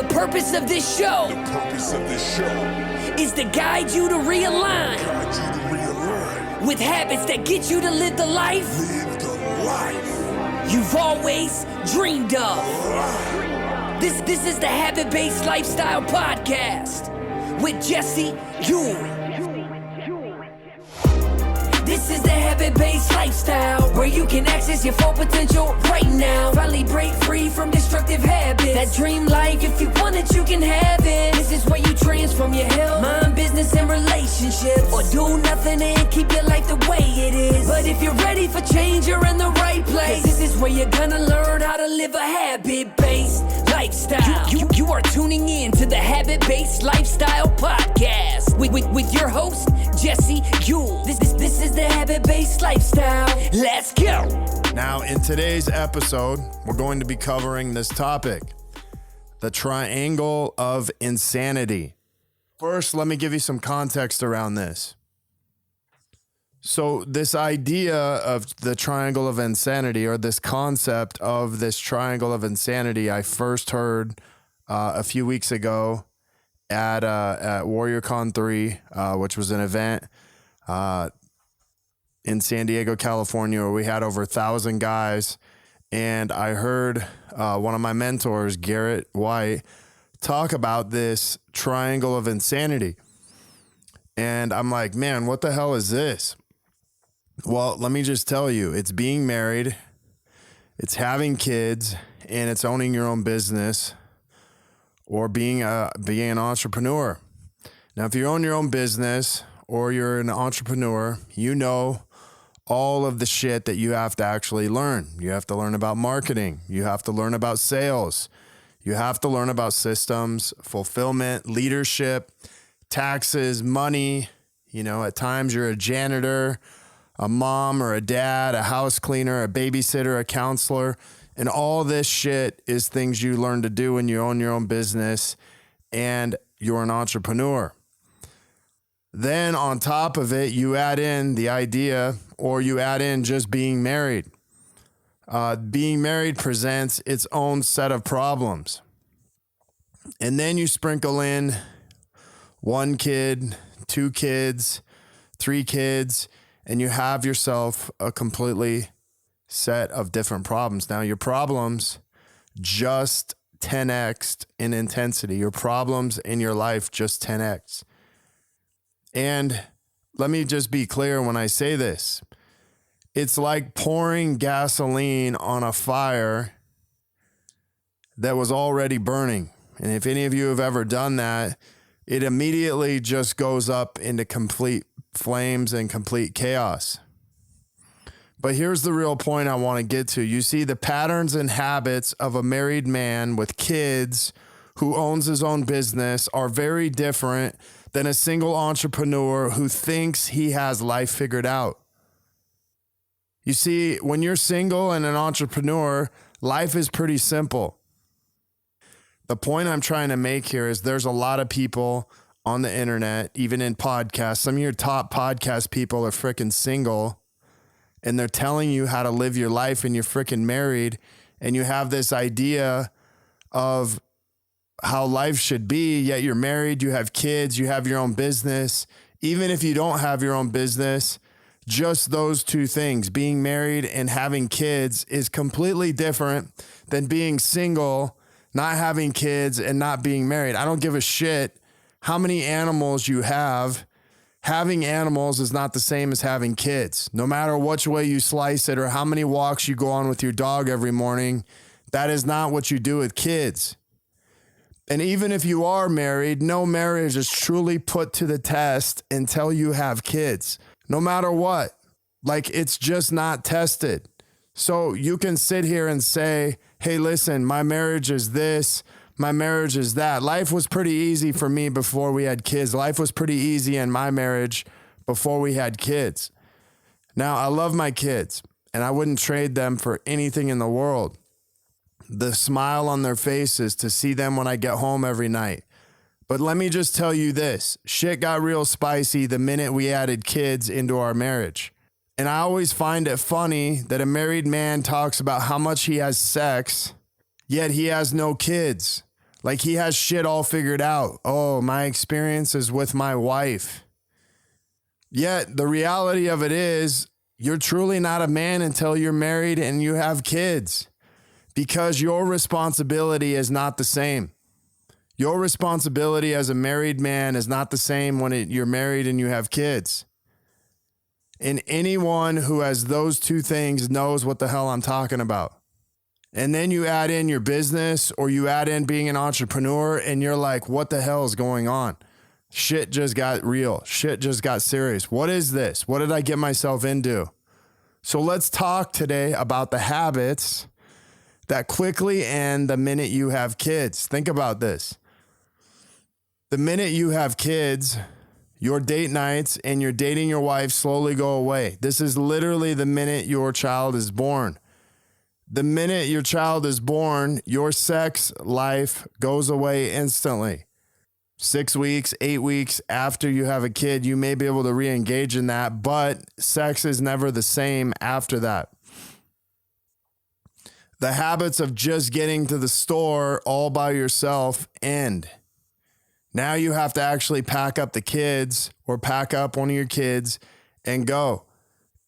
The purpose of this show is to guide you to realign with habits that get you to live the life you've always dreamed of. This is the Habit-Based Lifestyle Podcast with Jesse Ewing. This is the Habit-Based Lifestyle, where you can access your full potential right now. Finally break free from destructive habits. That dream life, if you want it, you can have it. This is where you transform your health, mind, business, and relationships. Or do nothing and keep your life the way it is. But if you're ready for change, you're in the right place. This is where you're gonna learn how to live a habit-based lifestyle. You are tuning in to the Habit-Based Lifestyle Podcast with your host, Jesse Ewing. This is the Habit-Based Lifestyle. Let's go. Now, in today's episode, we're going to be covering this topic, the triangle of insanity. First, let me give you some context around this. So this idea of the triangle of insanity, or this concept of this triangle of insanity, I first heard a few weeks ago at WarriorCon 3, which was an event in San Diego, California, where we had over 1,000 guys. And I heard one of my mentors, Garrett White, talk about this triangle of insanity. And I'm like, man, what the hell is this? Well, let me just tell you, it's being married, it's having kids, and it's owning your own business, or being an entrepreneur. Now, if you own your own business or you're an entrepreneur, you know all of the shit that you have to actually learn. You have to learn about marketing. You have to learn about sales. You have to learn about systems, fulfillment, leadership, taxes, money. You know, at times you're a janitor, a mom or a dad, a house cleaner, a babysitter, a counselor. And all this shit is things you learn to do when you own your own business and you're an entrepreneur. Then on top of it, you add in the idea, or you add in just being married. Being married presents its own set of problems. And then you sprinkle in 1 kid, 2 kids, 3 kids, and you have yourself a completely set of different problems. Now, your problems just 10x'd in intensity. Your problems in your life just 10x. And let me just be clear when I say this. It's like pouring gasoline on a fire that was already burning. And if any of you have ever done that, it immediately just goes up into complete flames and complete chaos. But here's the real point I want to get to. You see, the patterns and habits of a married man with kids who owns his own business are very different than a single entrepreneur who thinks he has life figured out. You see, when you're single and an entrepreneur, life is pretty simple. The point I'm trying to make here is there's a lot of people on the internet, even in podcasts. Some of your top podcast people are freaking single, and they're telling you how to live your life, and you're freaking married, and you have this idea of how life should be, yet you're married, you have kids, you have your own business. Even if you don't have your own business, just those 2 things, being married and having kids, is completely different than being single, not having kids, and not being married. I don't give a shit how many animals you have. Having animals is not the same as having kids. No matter which way you slice it or how many walks you go on with your dog every morning, that is not what you do with kids. And even if you are married, no marriage is truly put to the test until you have kids. No matter what. Like, it's just not tested. So you can sit here and say, hey, listen, my marriage is this, my marriage is that. Life was pretty easy for me before we had kids. Life was pretty easy in my marriage before we had kids. Now, I love my kids, and I wouldn't trade them for anything in the world. The smile on their faces to see them when I get home every night. But let me just tell you this, shit got real spicy the minute we added kids into our marriage. And I always find it funny that a married man talks about how much he has sex, yet he has no kids. Like he has shit all figured out. Oh, my experience is with my wife. Yet the reality of it is you're truly not a man until you're married and you have kids, because your responsibility is not the same. Your responsibility as a married man is not the same when you're married and you have kids. And anyone who has those two things knows what the hell I'm talking about. And then you add in your business, or you add in being an entrepreneur, and you're like, what the hell is going on? Shit just got real. Shit just got serious. What is this? What did I get myself into? So let's talk today about the habits that quickly end the minute you have kids. Think about this. The minute you have kids, your date nights and your dating your wife slowly go away. This is literally the minute your child is born. The minute your child is born, your sex life goes away instantly. 6 weeks, 8 weeks after you have a kid, you may be able to re-engage in that, but sex is never the same after that. The habits of just getting to the store all by yourself end. Now you have to actually pack up the kids or pack up one of your kids and go.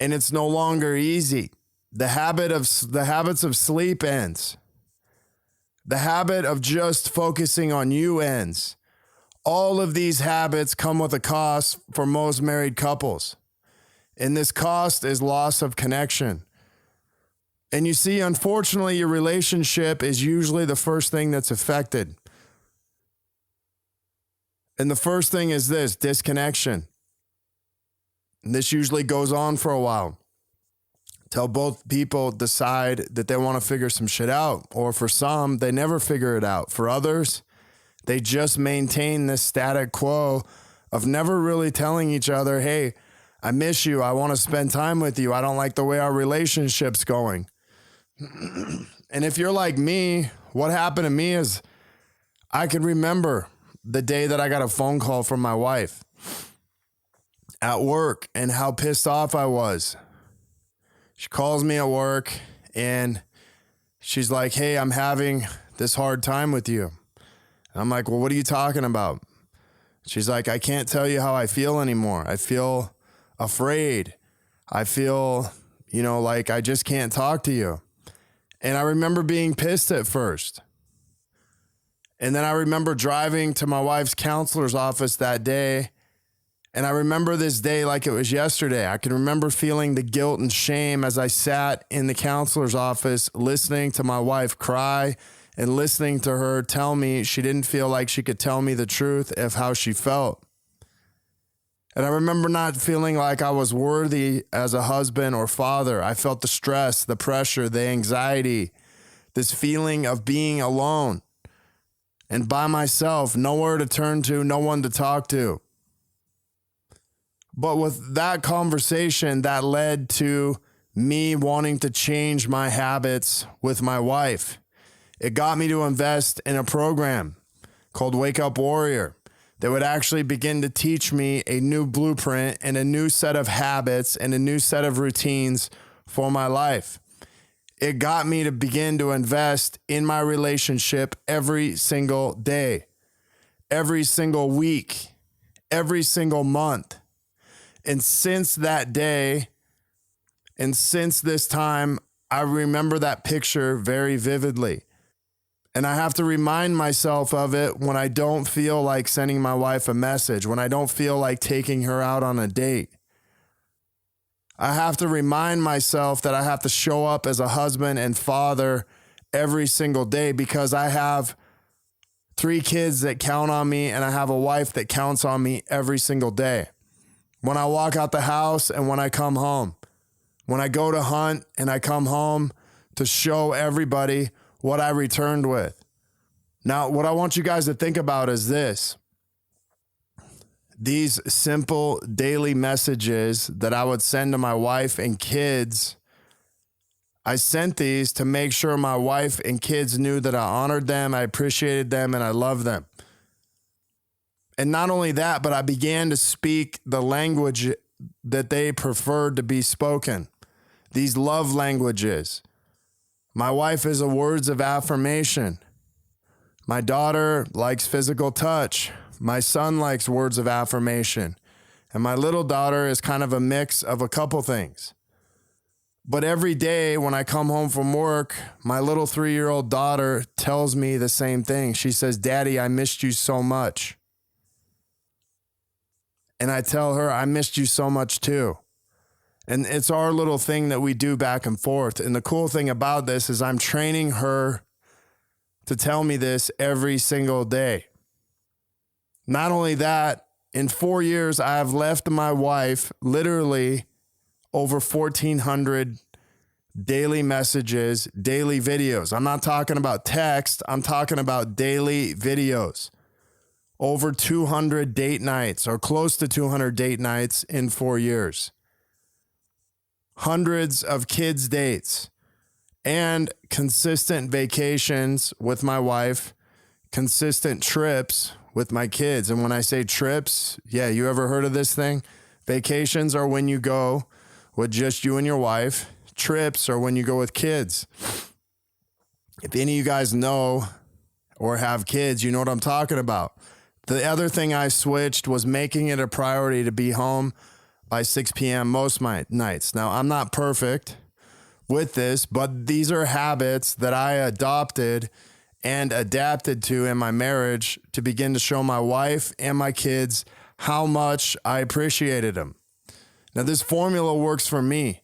And it's no longer easy. The habits of sleep ends. The habit of just focusing on you ends. All of these habits come with a cost for most married couples. And this cost is loss of connection. And you see, unfortunately, your relationship is usually the first thing that's affected. And the first thing is this: disconnection. And this usually goes on for a while, till both people decide that they want to figure some shit out. Or for some, they never figure it out. For others, they just maintain this static quo of never really telling each other, hey, I miss you. I want to spend time with you. I don't like the way our relationship's going. And if you're like me, what happened to me is I can remember the day that I got a phone call from my wife at work and how pissed off I was. She calls me at work and she's like, hey, I'm having this hard time with you. And I'm like, well, what are you talking about? She's like, I can't tell you how I feel anymore. I feel afraid. I feel, like I just can't talk to you. And I remember being pissed at first. And then I remember driving to my wife's counselor's office that day. And I remember this day like it was yesterday. I can remember feeling the guilt and shame as I sat in the counselor's office, listening to my wife cry and listening to her tell me she didn't feel like she could tell me the truth of how she felt. And I remember not feeling like I was worthy as a husband or father. I felt the stress, the pressure, the anxiety, this feeling of being alone and by myself, nowhere to turn to, no one to talk to. But with that conversation, that led to me wanting to change my habits with my wife. It got me to invest in a program called Wake Up Warrior that would actually begin to teach me a new blueprint and a new set of habits and a new set of routines for my life. It got me to begin to invest in my relationship every single day, every single week, every single month. And since that day, and since this time, I remember that picture very vividly. And I have to remind myself of it when I don't feel like sending my wife a message, when I don't feel like taking her out on a date. I have to remind myself that I have to show up as a husband and father every single day, because I have 3 kids that count on me and I have a wife that counts on me every single day. When I walk out the house and when I come home, when I go to hunt and I come home to show everybody what I returned with. Now, what I want you guys to think about is this. These simple daily messages that I would send to my wife and kids, I sent these to make sure my wife and kids knew that I honored them, I appreciated them, and I loved them. And not only that, but I began to speak the language that they preferred to be spoken. These love languages. My wife is a words of affirmation. My daughter likes physical touch. My son likes words of affirmation. And my little daughter is kind of a mix of a couple things. But every day when I come home from work, my little 3-year-old daughter tells me the same thing. She says, "Daddy, I missed you so much." And I tell her, "I missed you so much too." And it's our little thing that we do back and forth. And the cool thing about this is I'm training her to tell me this every single day. Not only that, in 4 years, I have left my wife literally over 1,400 daily messages, daily videos. I'm not talking about text. I'm talking about daily videos. Over 200 date nights or close to 200 date nights in 4 years. Hundreds of kids' dates and consistent vacations with my wife, consistent trips with my kids. And when I say trips, yeah, you ever heard of this thing? Vacations are when you go with just you and your wife. Trips are when you go with kids. If any of you guys know or have kids, you know what I'm talking about. The other thing I switched was making it a priority to be home by 6 p.m. most nights. Now, I'm not perfect with this, but these are habits that I adopted and adapted to in my marriage to begin to show my wife and my kids how much I appreciated them. Now, this formula works for me.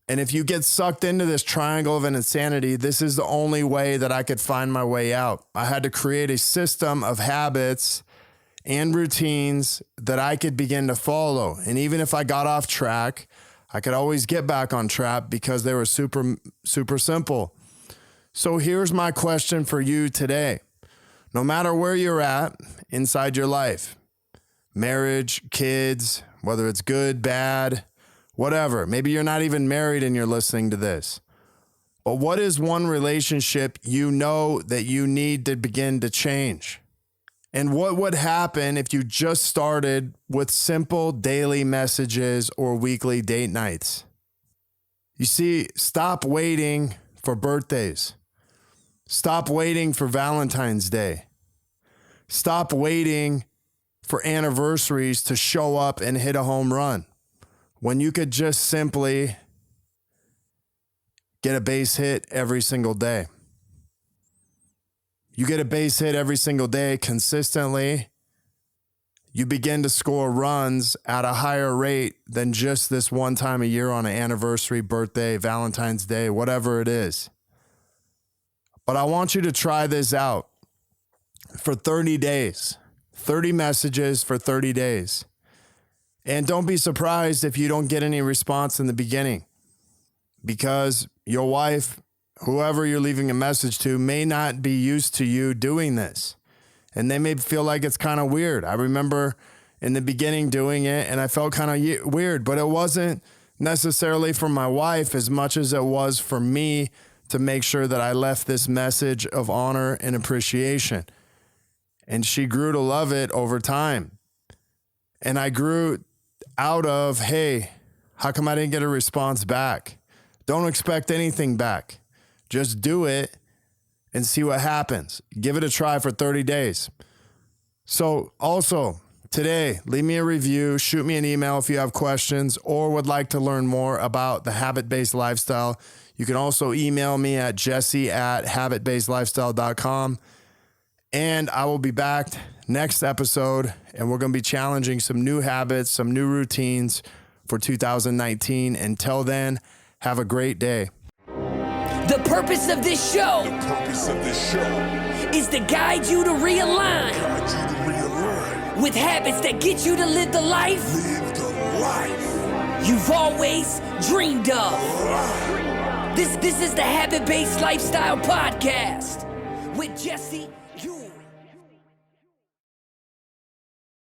And if you get sucked into this triangle of insanity, this is the only way that I could find my way out. I had to create a system of habits and routines that I could begin to follow. And even if I got off track, I could always get back on track because they were super, super simple. So here's my question for you today. No matter where you're at inside your life, marriage, kids, whether it's good, bad, whatever. Maybe you're not even married and you're listening to this. But what is one relationship you know that you need to begin to change? And what would happen if you just started with simple daily messages or weekly date nights? You see, stop waiting for birthdays. Stop waiting for Valentine's Day. Stop waiting for anniversaries to show up and hit a home run when you could just simply get a base hit every single day. You get a base hit every single day consistently, you begin to score runs at a higher rate than just this one time a year on an anniversary, birthday, Valentine's Day, whatever it is. But I want you to try this out for 30 days, 30 messages for 30 days. And don't be surprised if you don't get any response in the beginning, because your wife, whoever you're leaving a message to, may not be used to you doing this. And they may feel like it's kind of weird. I remember in the beginning doing it and I felt kind of weird, but it wasn't necessarily for my wife as much as it was for me to make sure that I left this message of honor and appreciation. And she grew to love it over time. And I grew out of, hey, how come I didn't get a response back? Don't expect anything back. Just do it and see what happens. Give it a try for 30 days. So also today, leave me a review, shoot me an email if you have questions or would like to learn more about the habit-based lifestyle. You can also email me at jesse@habitbasedlifestyle.com. And I will be back next episode, and we're going to be challenging some new habits, some new routines for 2019. Until then, have a great day. The purpose of this show is to guide you to realign with habits that get you to live the life you've always dreamed of. This is the Habit-Based Lifestyle Podcast with Jesse